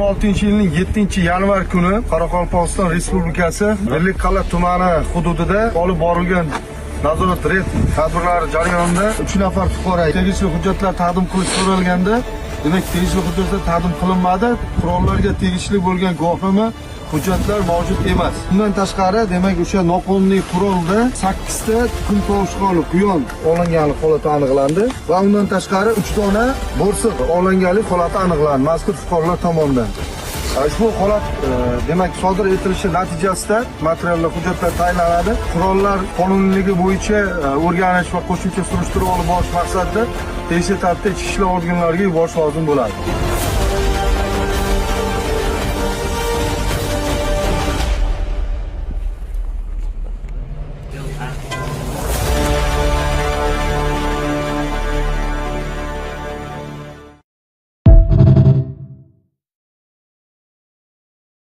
2026-yilning 7-yanvar kuni Qoraqalpog'iston Respublikasi Birlikqal'a tumani hududida olib borilgan nazorat reyd tadbirlari jarayonida 3 nafar fuqaro tegishli hujjatlar taqdim qilish so'ralganda, demak tegishli hujjatlar taqdim qilinmadi. Qurollarga tegishli bo'lgan guvohnoma hujjatlar mavjud emas. Bundan tashqari, demak o'sha noqonuniy qurolda 8 ta tuxum tovushqoni quyon olingani holati aniqlandi va undan tashqari 3 dona bo'rsiq olingani holati aniqlandi mazkur fuqarolar tomonidan. Ushbu holat demak sodir etilishi natijasida materiallar hujjatlar tayinlanadi. Qurollar qonuniyligi bo'yicha o'rganish va qo'shimcha surishtiruv olib borish maqsadida tegishli tartibda ichki ishlar organlariga yuborish lozim bo'ladi.